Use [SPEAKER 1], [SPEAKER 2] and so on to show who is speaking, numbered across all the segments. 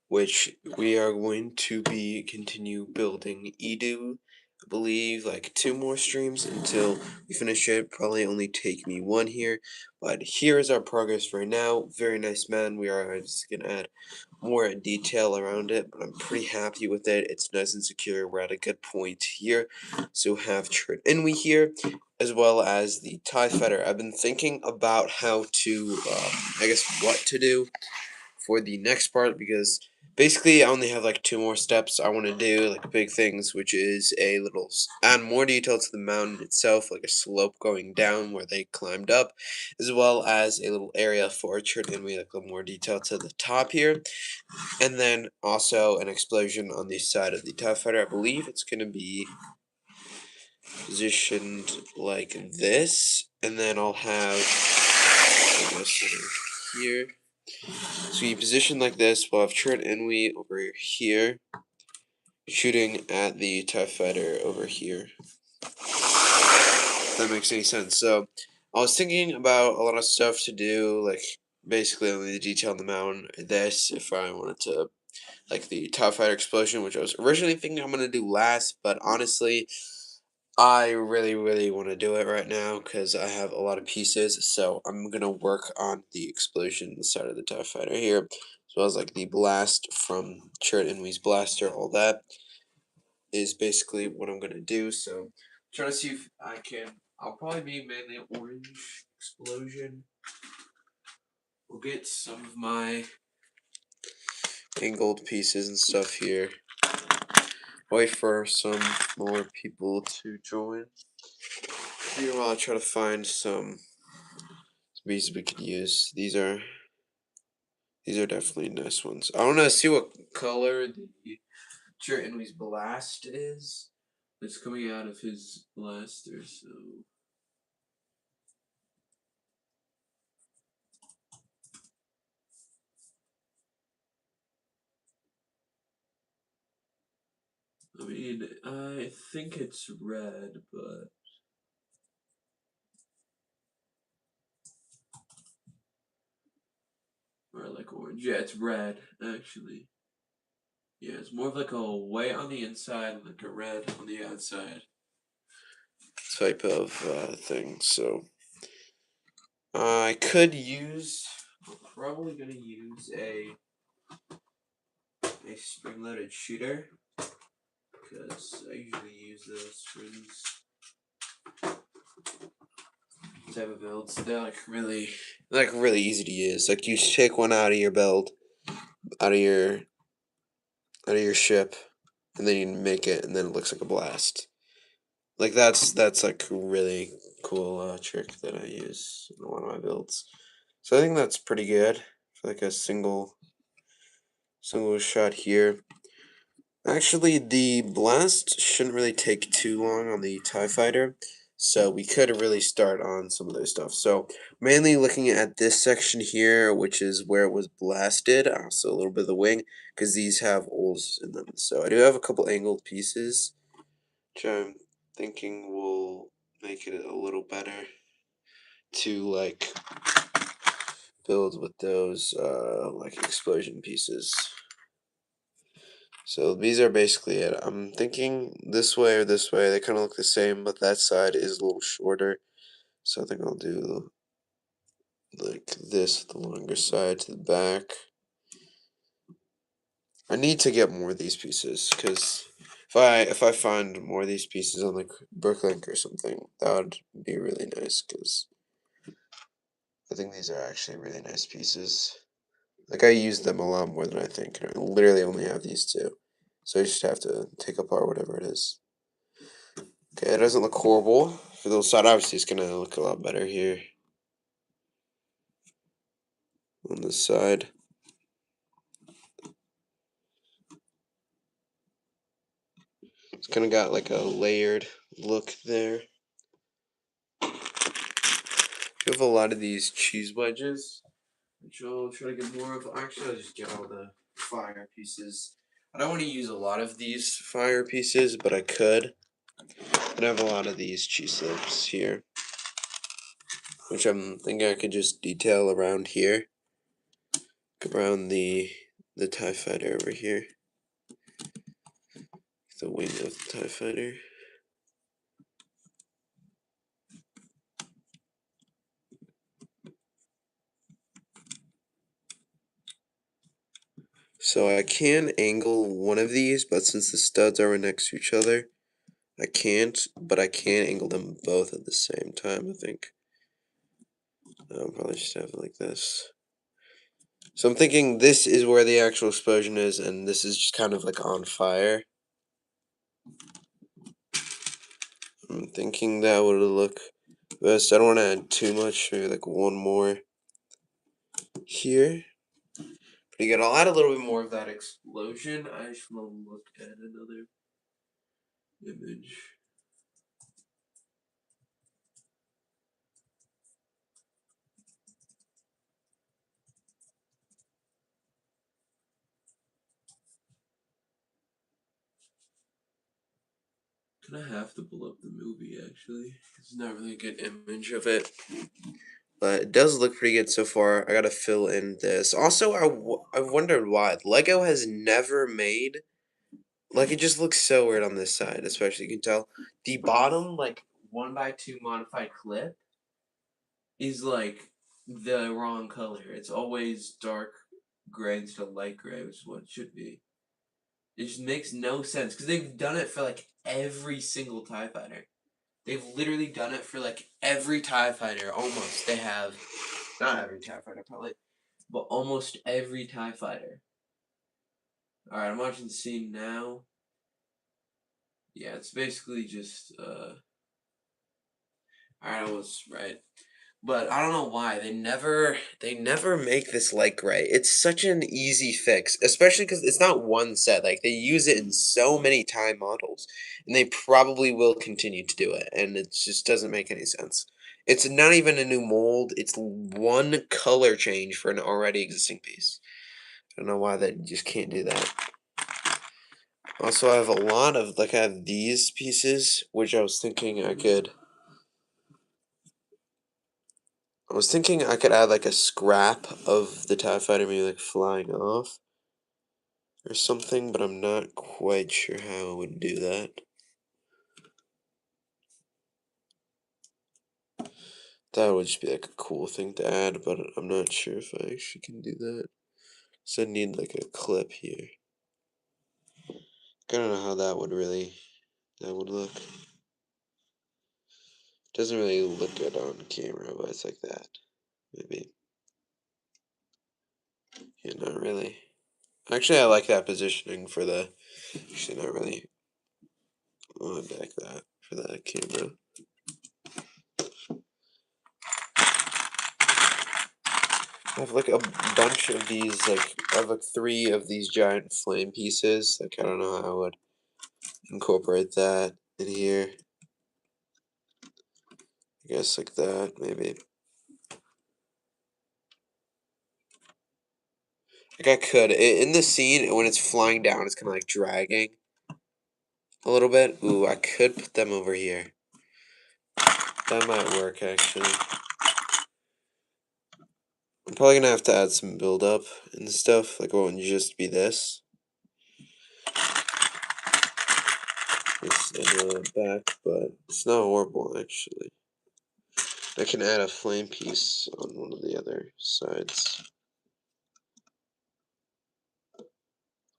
[SPEAKER 1] which we are going to be continue building EADU. I believe like 2 more streams until we finish it. Probably only take me 1 here, but here is our progress right now. Very nice, man. We are just gonna add more detail around it, but I'm pretty happy with it. It's nice and secure. We're at a good point here. So have Chert Inui here, as well as the TIE Fighter. I've been thinking about how to, I guess what to do for the next part, because basically I only have like 2 more steps I want to do, like big things, which is a little add more detail to the mountain itself, like a slope going down where they climbed up, as well as a little area for orchard, and we like a little more detail to the top here, and then also an explosion on the side of the TIE Fighter. I believe it's going to be positioned like this, and then I'll have, I guess, here. So you position like this, we'll have Chert Inui over here, shooting at the TIE Fighter over here. If that makes any sense. So I was thinking about a lot of stuff to do, like basically only the detail on the mountain. This, if I wanted to, like the TIE Fighter explosion, which I was originally thinking I'm going to do last, but honestly, I really want to do it right now because I have a lot of pieces, so I'm going to work on the explosion inside of the TIE Fighter here, as well as like the blast from Chert Inui's blaster. All that is basically what I'm going to do, so try to see if I can. I'll probably be mainly orange explosion. We'll get some of my angled pieces and stuff here. Wait for some more people to join. Here while I try to find some pieces we could use. These are definitely nice ones. I want to see what color the Chert Inui's blast is. It's coming out of his blaster, so. I mean, I think it's red, but. Or like orange. Yeah, it's red, actually. Yeah, it's more of like a white on the inside and like a red on the outside type of thing. So I could use. I'm probably gonna use a spring-loaded shooter because I usually use those springs type of builds. They're like really easy to use. Like you take one out of your build, out of your ship, and then you make it, and then it looks like a blast. Like that's like a really cool trick that I use in one of my builds. So I think that's pretty good for like a single shot here. Actually, the blast shouldn't really take too long on the TIE Fighter, so we could really start on some of those stuff. So mainly looking at this section here, which is where it was blasted, also a little bit of the wing, because these have holes in them. So I do have a couple angled pieces, which I'm thinking will make it a little better to like build with those like explosion pieces. So these are basically it. I'm thinking this way or this way. They kind of look the same, but that side is a little shorter. So I think I'll do like this, the longer side to the back. I need to get more of these pieces because if I find more of these pieces on like Brooklink or something, that would be really nice because I think these are actually really nice pieces. Like I use them a lot more than I think. And I literally only have these two, so I just have to take apart whatever it is. Okay, it doesn't look horrible. For the little side, obviously it's gonna look a lot better here on this side. It's kind of got like a layered look there. You have a lot of these cheese wedges, which I'll try to get more of. Actually, I'll just get all the fire pieces. I don't want to use a lot of these fire pieces, but I could. And I have a lot of these cheese slips here, which I'm thinking I could just detail around here, around the the TIE fighter over here. The wing of the TIE fighter. So I can angle one of these, but since the studs are next to each other, I can't, but I can angle them both at the same time, I think. I'll probably just have it like this. So I'm thinking this is where the actual explosion is, and this is just kind of like on fire. I'm thinking that would look best. I don't want to add too much, maybe like one more here. But again, I'll add a little bit more of that explosion. I just want to look at another image. Gonna have to pull up the movie actually. It's not really a good image of it, but it does look pretty good so far. I gotta fill in this. Also, I wondered why Lego has never made, like, it just looks so weird on this side, especially you can tell the bottom like 1x2 modified clip is like the wrong color. It's always dark gray instead of light gray, which is what it should be. It just makes no sense because they've done it for like every single TIE fighter. They've literally done it for like every TIE fighter, almost. They have, not every TIE fighter probably, but almost every TIE fighter. Alright, I'm watching the scene now. Yeah, it's basically just, alright, I was right. But I don't know why they never make this like gray. It's such an easy fix, especially because it's not one set. Like they use it in so many TIE models, and they probably will continue to do it. And it just doesn't make any sense. It's not even a new mold. It's one color change for an already existing piece. I don't know why they just can't do that. Also, I have a lot of I have these pieces, which I was thinking I could. I was thinking I could add like a scrap of the TIE fighter maybe like flying off or something, but I'm not quite sure how I would do that. That would just be like a cool thing to add, but I'm not sure if I actually can do that. So I need like a clip here. I don't know how that would look. Doesn't really look good on camera, but it's like that. Maybe. Yeah, not really. Actually, I like that positioning for the. Actually, not really. I want to back that for that camera. I have like a bunch of these, like, I have like 3 of these giant flame pieces. Like, I don't know how I would incorporate that in here. I guess like that, maybe. Like, I could. In the scene, when it's flying down, it's kind of like dragging a little bit. Ooh, I could put them over here. That might work, actually. I'm probably gonna have to add some build up and stuff. Like, it won't just be this. This in the back, but it's not horrible, actually. I can add a flame piece on one of the other sides.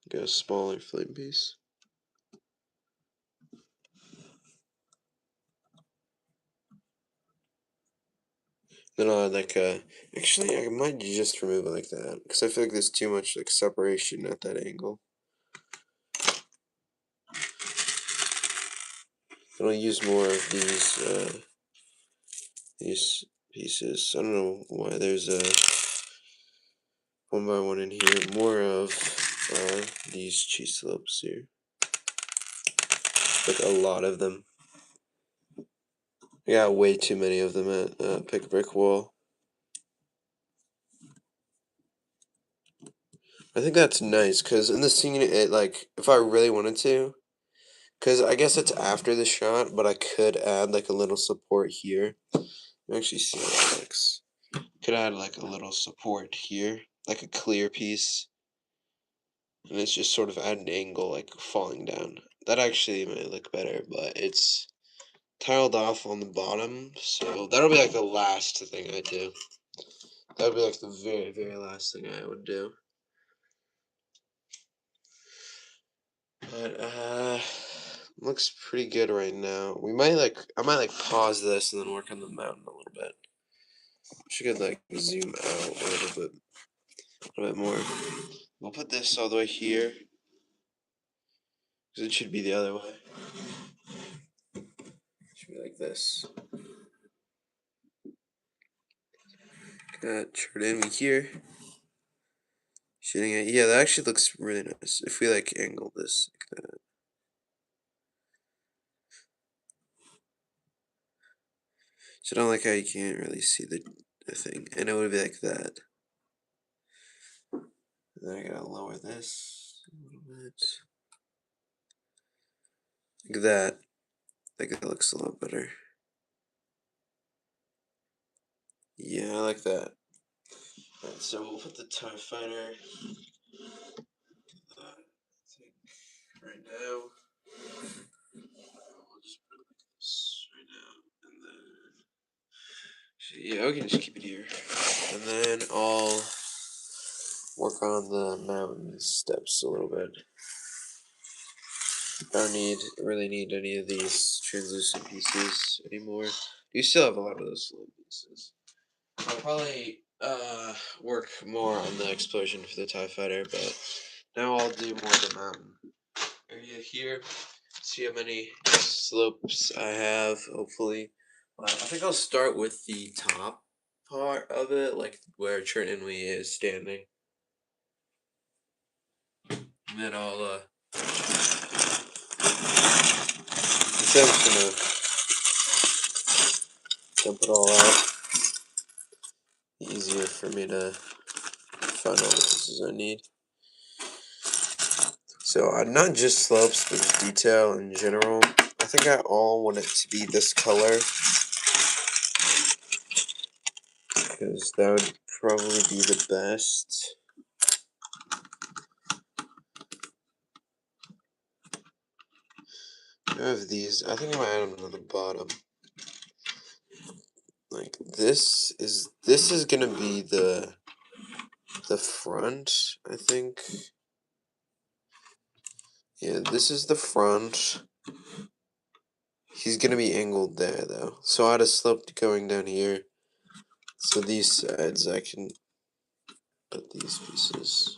[SPEAKER 1] Get a smaller flame piece. Then I'll add like a. Actually, I might just remove it like that because I feel like there's too much like separation at that angle. Then I'll use more of these pieces. I don't know why there's a 1x1 in here. More of these cheese slopes here. Like a lot of them. I got way too many of them at Pick a Brick Wall. I think that's nice because in the scene, it like if I really wanted to, because I guess it's after the shot, but I could add like a little support here. Actually, see how that looks. Could add like a little support here, like a clear piece. and it's just sort of at an angle, like falling down. That actually might look better, but it's tiled off on the bottom, so that'll be like the last thing I do. That would be like the very, very last thing I would do. But looks pretty good right now. I might like pause this and then work on the mountain a little bit. Should like zoom out a little bit more. We'll put this all the way here, because it should be the other way. It should be like this. Got chart enemy here. Shooting at, yeah, that actually looks really nice. If we like angle this like that. So I don't like how you can't really see the thing. And it would be like that. And then I gotta lower this a little bit. Like that. Like that looks a lot better. Yeah, I like that. Alright, so we'll put the TIE Fighter right now. We'll just put it like this right now. And then yeah, we can just keep it here. And then I'll work on the mountain steps a little bit. I don't really need any of these translucent pieces anymore. You still have a lot of those little pieces. I'll probably work more on the explosion for the TIE Fighter, but now I'll do more of the mountain area here. See how many slopes I have, hopefully. I think I'll start with the top part of it, like where Chert Inui is standing. And then I'll instead I'm just gonna dump it all out. Easier for me to find all the pieces I need. So not just slopes, but detail in general. I think I all want it to be this color, because that would probably be the best. I have these. I think I might add them on the bottom. Like this is gonna be the front, I think. Yeah, this is the front. He's gonna be angled there though. So I had a slope going down here. So these sides I can put these pieces.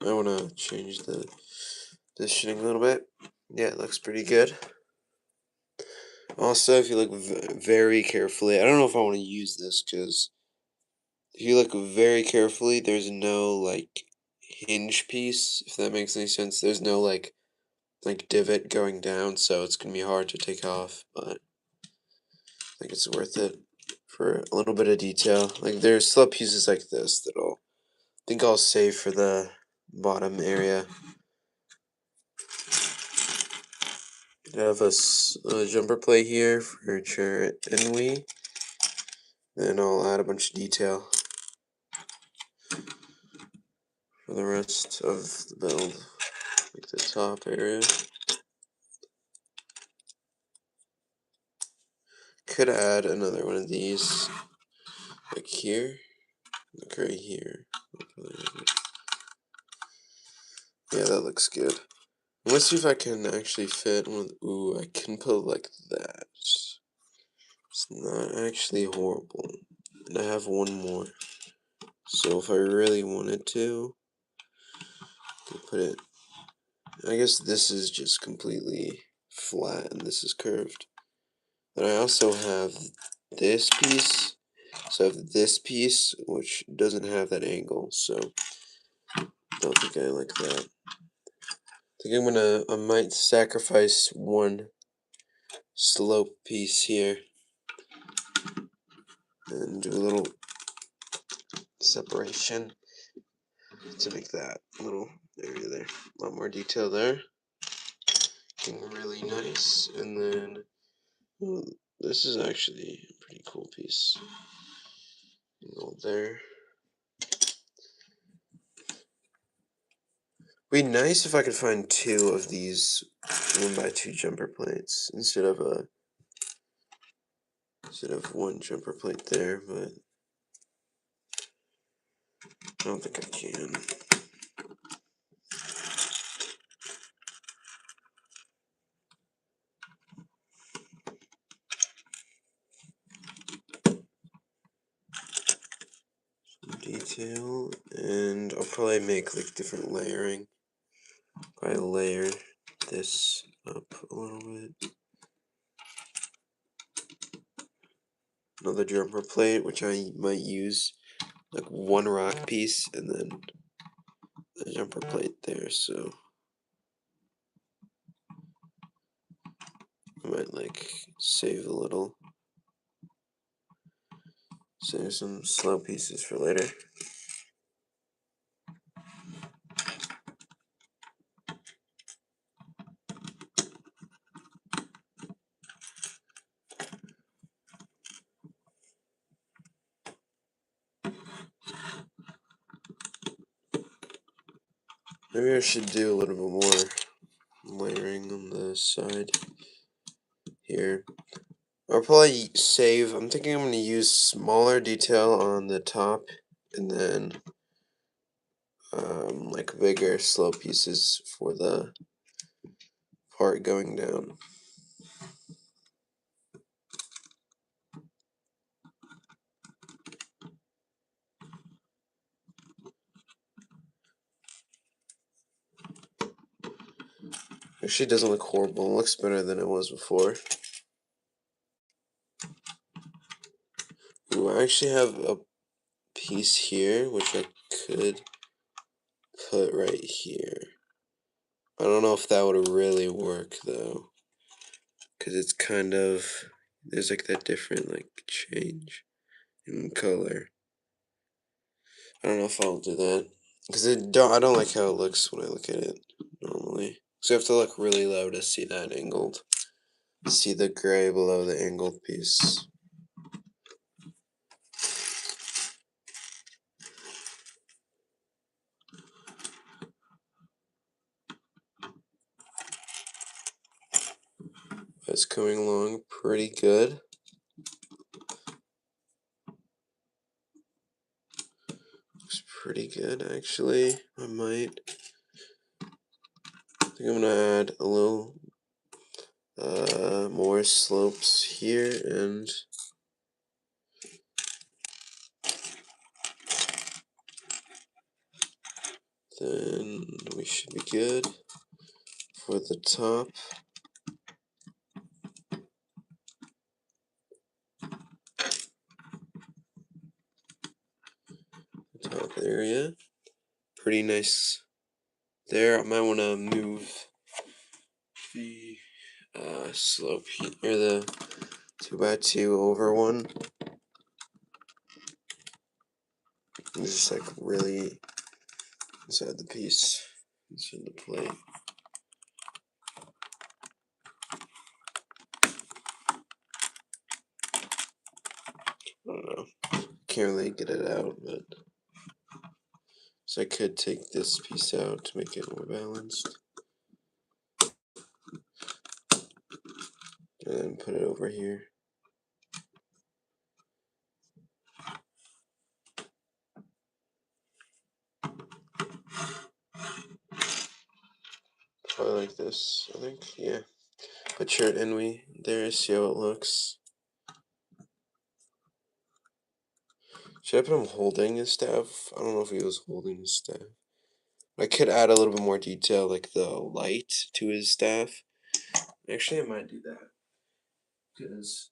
[SPEAKER 1] I wanna change the positioning a little bit. Yeah, it looks pretty good. Also, if you look very carefully, I don't know if I want to use this, because if you look very carefully, there's no like hinge piece, if that makes any sense. There's no like divot going down, so it's gonna be hard to take off, but I think it's worth it for a little bit of detail. Like there's slip pieces like this that I'll save for the bottom area. I have a jumper plate here for Chert Inui. Then I'll add a bunch of detail for the rest of the build, like the top area. Could add another one of these, like here, like right here. Yeah, that looks good. Let's see if I can actually fit one. Ooh, I can put like that. It's not actually horrible. And I have one more. So if I really wanted to, I could put it. I guess this is just completely flat and this is curved. Then I also have this piece. So I have this piece, which doesn't have that angle. So I don't think I like that. I think I might sacrifice one slope piece here and do a little separation to make that little area there. A lot more detail there. Looking really nice. And then this is actually a pretty cool piece. Go there. Be nice if I could find 2 of these 1x2 jumper plates instead of 1 jumper plate there, but I don't think I can. Detail, and I'll probably make like different layering. Probably layer this up a little bit. Another jumper plate, which I might use like 1 rock piece and then a jumper plate there, so I might like save some slow pieces for later. Maybe I should do a little bit more layering on the side here. I'll probably save. I'm thinking I'm going to use smaller detail on the top and then like bigger slow pieces for the part going down. Actually, it doesn't look horrible. It looks better than it was before. Ooh, I actually have a piece here, which I could put right here. I don't know if that would really work, though. Because it's kind of... There's like that different like change in color. I don't know if I'll do that. Because I don't like how it looks when I look at it normally. So you have to look really low to see that angled. See the gray below the angled piece. It's coming along pretty good. Looks pretty good, actually. I think I'm gonna add a little more slopes here, and then we should be good for the top. Top area. Pretty nice there. I might want to move the slope here, the 2x2 over one. It's just like really inside the piece, inside the plate. I don't know. Can't really get it out, but so I could take this piece out to make it more balanced. And then put it over here. Probably like this, I think, yeah. Put your in there, see how it looks. Should I put him holding his staff? I don't know if he was holding his staff. I could add a little bit more detail, like the light to his staff. Actually, I might do that. Because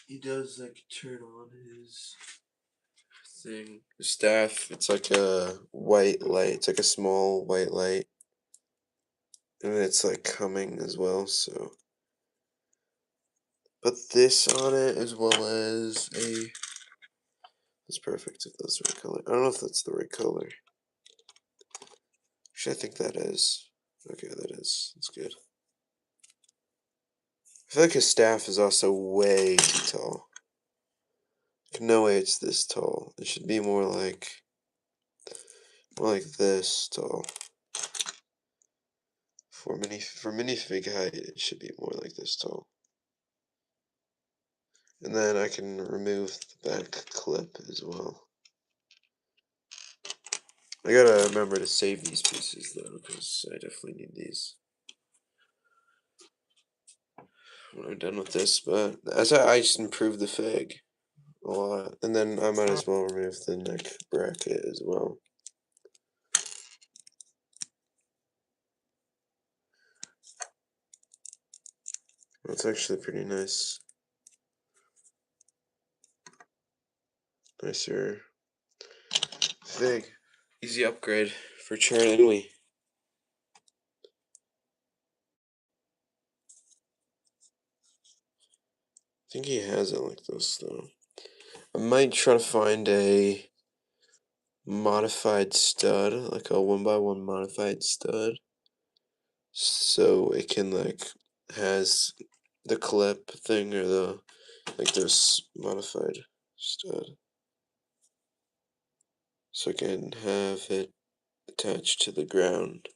[SPEAKER 1] he does, like, turn on his thing. His staff, it's like a white light. It's like a small white light. And it's, like, coming as well, so... Put this on it as well as a... That's perfect if that's the right color. I don't know if that's the right color. Actually, I think that is. Okay, that is. That's good. I feel like his staff is also way too tall. No way it's this tall. It should be more like this tall. for minifig height, it should be more like this tall. And then I can remove the back clip as well. I gotta remember to save these pieces though, because I definitely need these when I'm done with this. But as I just improved the fig a lot, and then I might as well remove the neck bracket as well. That's actually pretty nice. Nicer fig. Easy upgrade for Charlie. I think he has it like this though. I might try to find a modified stud, like a 1x1 modified stud, so it can like has the clip thing or the like this modified stud, so I can have it attached to the ground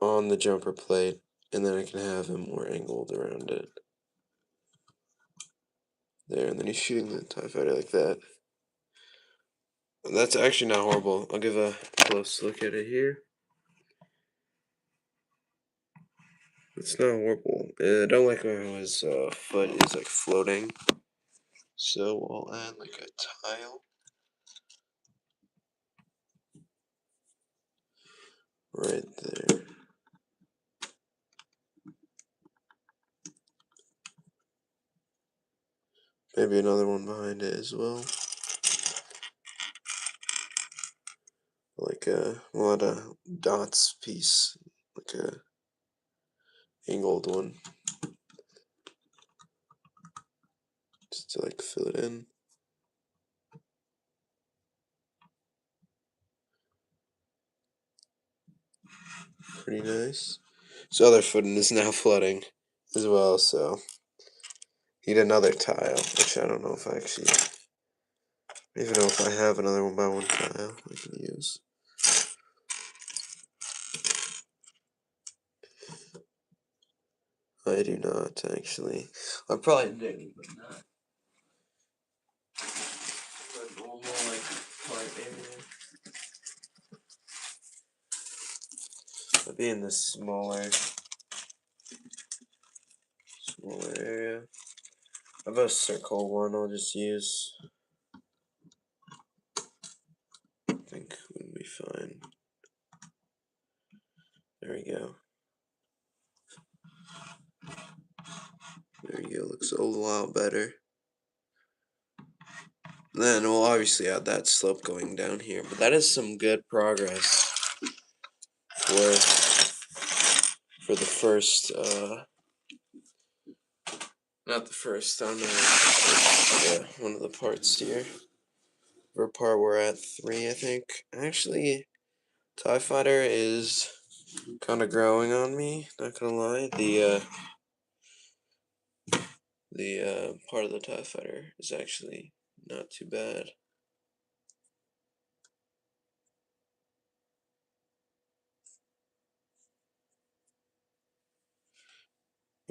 [SPEAKER 1] on the jumper plate, and then I can have him more angled around it. There, and then he's shooting the TIE fighter like that. And that's actually not horrible. I'll give a close look at it here. It's not horrible. I don't like how his foot is like floating. So I'll add like a tile right there. Maybe another one behind it as well. Like a lot of dots piece, like a angled one, just to like fill it in. Pretty nice. So other footing is now flooding as well, so need another tile, which I don't know if I actually even know if I have another 1x1 tile I can use. I do not actually. I probably do, but not. A normal like part area. I'll be in this smaller area. I have a circle one I'll just use. I think we'll be fine. There we go. There you go, looks a lot better. Then we'll obviously add that slope going down here, but that is some good progress for the first, not the first, on yeah, one of the parts here. For part we're at 3, I think. Actually, TIE Fighter is kind of growing on me, not gonna lie. The part of the TIE Fighter is actually not too bad.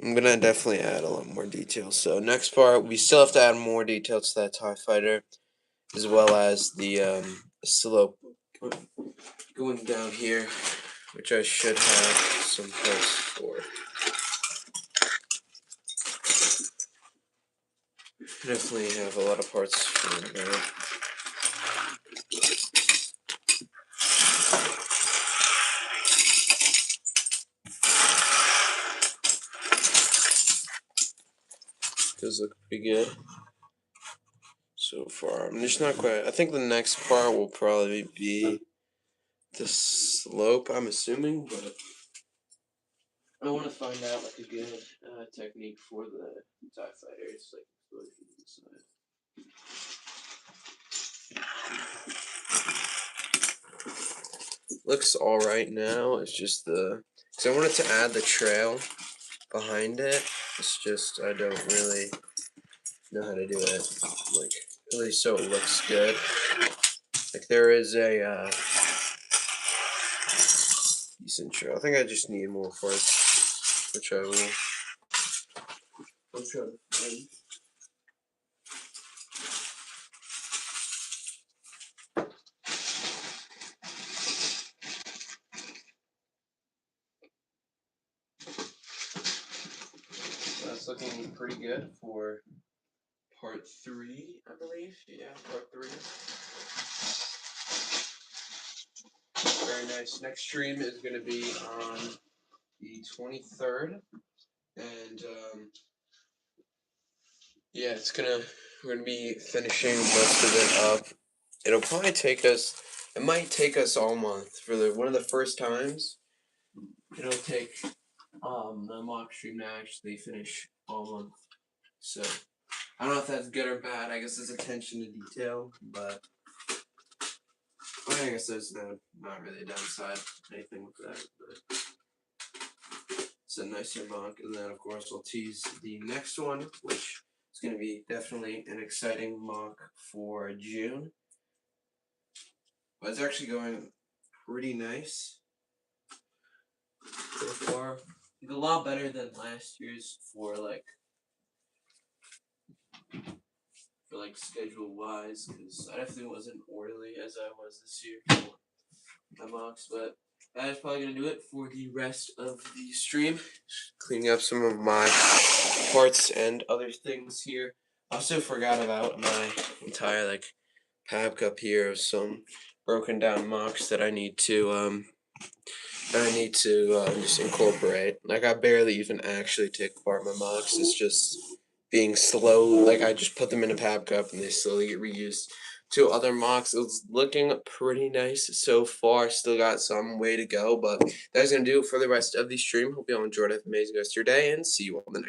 [SPEAKER 1] I'm gonna definitely add a lot more details. So next part, we still have to add more details to that TIE Fighter, as well as the slope going down here, which I should have some parts for. Definitely have a lot of parts for it now. Does look pretty good so far. I'm just not quite. I think the next part will probably be the slope, I'm assuming, but I want to find out like a good technique for the TIE fighters, like explosion inside. Looks alright now. It's just because I wanted to add the trail behind it. It's just I don't really know how to do it, like at least so it looks good. Like there is a you decent show. I think I just need more parts, which I will. I'm trying to find. That's looking pretty good for part 3, I believe. Yeah, part 3. Very nice. Next stream is going to be on the 23rd, and yeah, we're gonna be finishing most of it up. It'll probably take us. It might take us all month for one of the first times. It'll take the mock stream to actually finish all month. So I don't know if that's good or bad. I guess it's attention to detail, but I guess there's not really a downside anything with that. But it's a nicer mock, and then of course we'll tease the next one, which is going to be definitely an exciting mock for June. But it's actually going pretty nice so far. A lot better than last year's for schedule wise, because I definitely wasn't orderly as I was this year for my mocks. But that is probably gonna do it for the rest of the stream. Just cleaning up some of my parts and other things here. I also forgot about my entire pab cup here of some broken down mocks that I need to just incorporate. I barely even actually take apart my mocks. It's just being slow. I just put them in a pab cup and they slowly get reused to other mocks. It's looking pretty nice so far. Still got some way to go, but that's gonna do it for the rest of the stream. Hope you all enjoyed it. Have an amazing rest of your day, and see you all in the next.